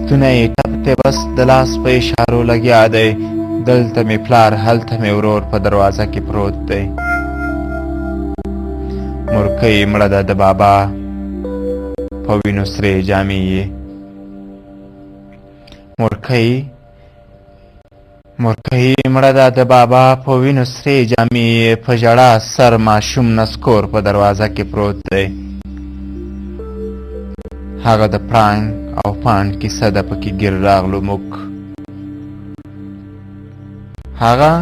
ستونه یې ټپ دی بس د لاس په اشارو لګیا دی. دلته مې پلار هلته مې ورور په دروازه کې پروت دی. مورکۍ مړه ده د بابا په وینو سرې جامې یې. مورکۍ مړه ده د بابا په وینو سرې جامې یې. په ژړا سر ماشوم نسکور په دروازه کې پروت دی. هغه د پړانګ او پاڼ کیسه ده پکې ګیر راغلو موږ. هغه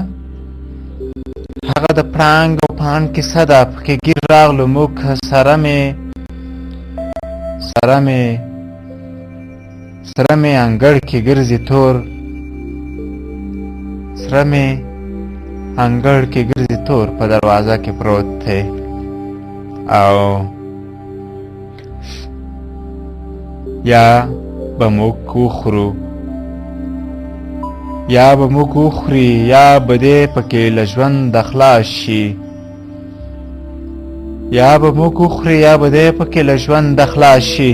د پړانګ او پاڼ کیسه ده پکې ګیر راغلو موږ. سره مې انګړ کې ګرځي تور. په دروازه کې پروت دی. او یا به موږ وخورو یا به دې پکې له ژونده خلاص شي.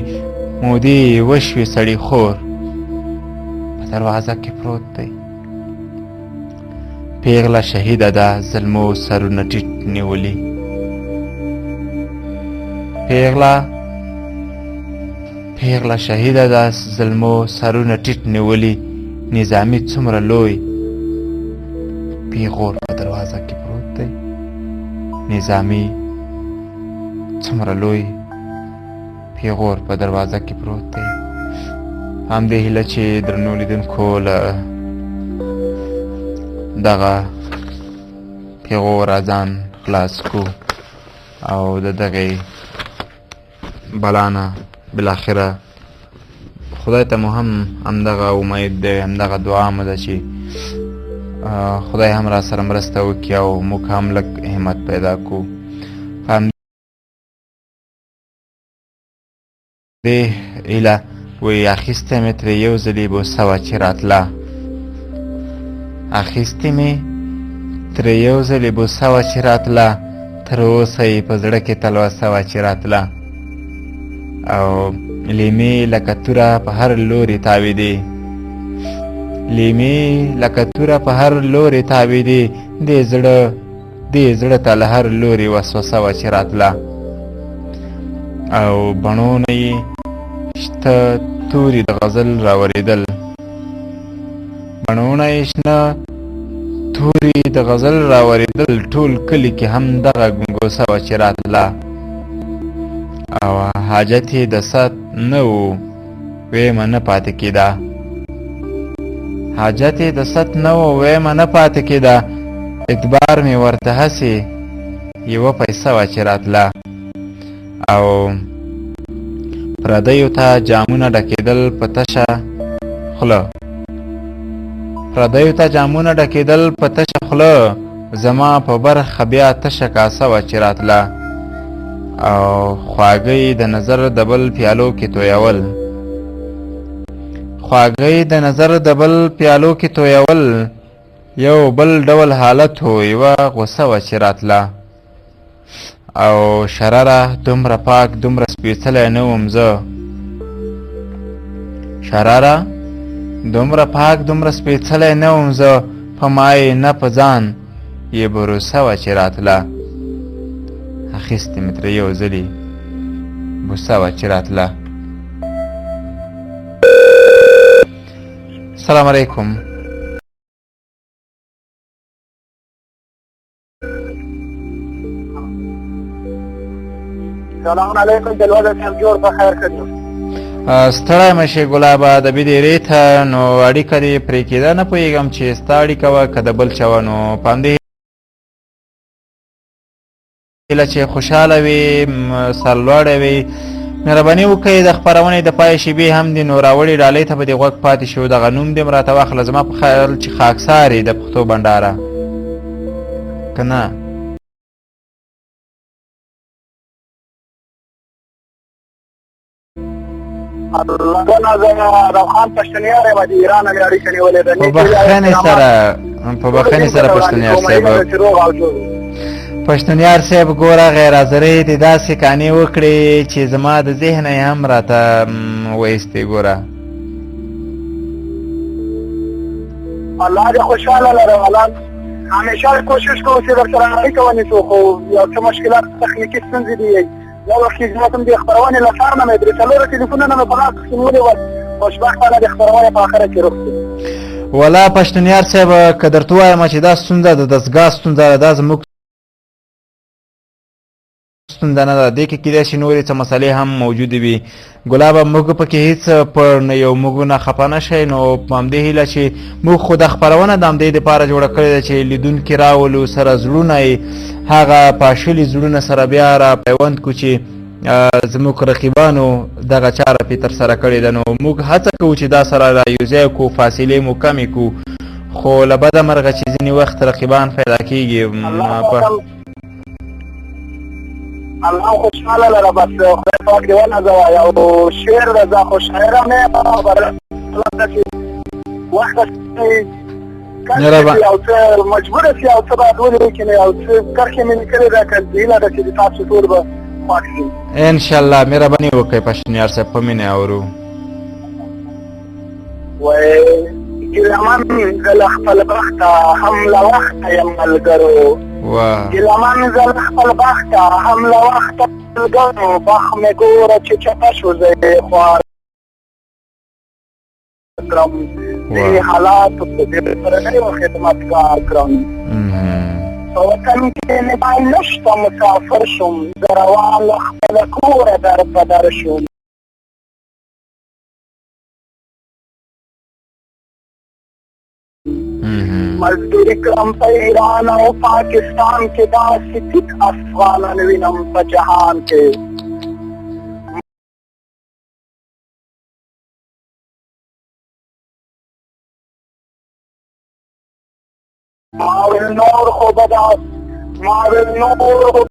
مودې وشوې سړي خور په دروازه کې پروت دی. پیغله شهیده ده زلمو سرونه ټیټ نیولي. پیغله شهیده ده زلمو سرونه ټیټ نیولي. نظامي څومره لوی پیغور په دروازه کې پروت دی. همدې هیله چې درنو لیدونکو له دغه پیغور ځان خلاص کو او د دغې بلانه بالاخره خدای ته مو هم همدغه امید دی، همدغه دعا مو ده چې خدای هم را سره مرسته وکړي او موږ هم لږ همت پیدا کړو. په همدې هیله وایي اخیستې مې ترې یو ځلې بوسه وه چې راتله. تر اوسه یې په زړه کې تلوسه وه چې راتله. او لیمې لکه توره په هر لوري تاویدې. دې زړه ته له هر لوري وسوسه وه چې راتله. او بڼونه یې شته توري د غزل راورېدل. ټول کلي کې هم دغه ګنګوسه وه چې راتله. او حاجت یې د ست نه و ویمه نه پاتې کېده. اعتبار مې ورته هسې یوه پیسه وه چې راتله. او پردیو ته جامونه ډکېدل په تشه خوله. زما په برخه بیا تشه کاسه وه چې راتله. او خواږی د نظر د بل پیالو کې تویول. یو بل ډول حالت و، یوه غوسه وه چې راتله. او شرره دومره پاک دومره سپېڅلی نه وم زه. په ما یې نه په ځان یې بروسه وه چې راتله. اخیستې مې ترې یو ځلې بوسه وه چې راتله. السلام علیکم. سلام علیکم دلوزه صاحب، جوړ په خیر ښه دي؟ ستړی مه شې ګلابه، د بېدېرې ته نو اړیکه دې پرې کېده. نه پوهېږم چې ستا اړیکه وه که د بل چا وه. نو په همدې هیله چې خوشحاله وي، سرلوړی وي. مهرباني وکړئ د خپرونې د پای شیبې هم دې نو راوړې ډالۍ ته به دې غوږ پاتې شو. دغه نوم دې م راته واخله. زما په خیال چې خاکسار یې د پښتو بنډاره که نه؟ په بخښنې سره پښتونیار صاحب ګوره غیر حاضرۍ دې داسې کانې وکړې چې زما د ذهنه یې هم راته وایستې. ګوره الله دې خوشحاله لره ولان همیشه کوشش کوو چې در سره اړیکه ونیسو خو یو څه مشکلات تخنیکي ستونزې دي یو وخت کې زما هم د خپرونې له ښار نه مې درې څلوره ټلیفونونه مې په لاس کښې نیولي ول خوشبختانه د خپرونې په آخره کې روغ شو. ولا پښتونیار صاحب که درته ووایم چې دا ستونزه د دستګاه ستونزه ده دا زموږ ستونزه نه ده. دې کې کیدای شي نورې څه مسلې هم موجودې وي. ګلابه موږ پکې هېڅ پر نه یو موږ نه خفه نه شئ نو په همدې هیله چې موږ خو دا خپرونه د همدې دپاره جوړه کړې ده چې لیدونکي راولو سره زړونه یې هغه پاشلي زړونه سره بیا را پیوند کړو چې زموږ رقیبانو دغه چاره پې ترسره کړې ده. نو موږ هڅه کوو چې دا سره را یوځای کړو فاصلې مو کمې کړو خو له بده مرغه چې ځینې وخت رقیبان پیدا کېږي. الله خوشحاله لره بس خدای پاک دې ونازوه. یو شعر ده زه خو شاعره نه یم داسې وخت یو څه مجبوره شي یو څه باید ولیکي یو څه کرښې مې لیکلې ده که هیله ده چې د تاسو ټول به خوښ شي انشاءالله. مهرباني وکړئ پښتونیار صاحب په مینې اورو. وایي ګیلمن زه له خپل بخته هم له وخته یم ملګرو ګیلمن زه له خپل بخته هم له وخته ملګرو بخت مې ګوره چې چپه شو زه یې خوار کړم دې حالاتو په دې پرنیو خدمتګار کړم په وطن کې مې پای نشته مسافر شوم زه روان له خپله کوره در په در شوم مزدوری کړم په ایران او پاکستان کې داسې ټیک افغانان وینم په جهان کې ما ویل نور خو به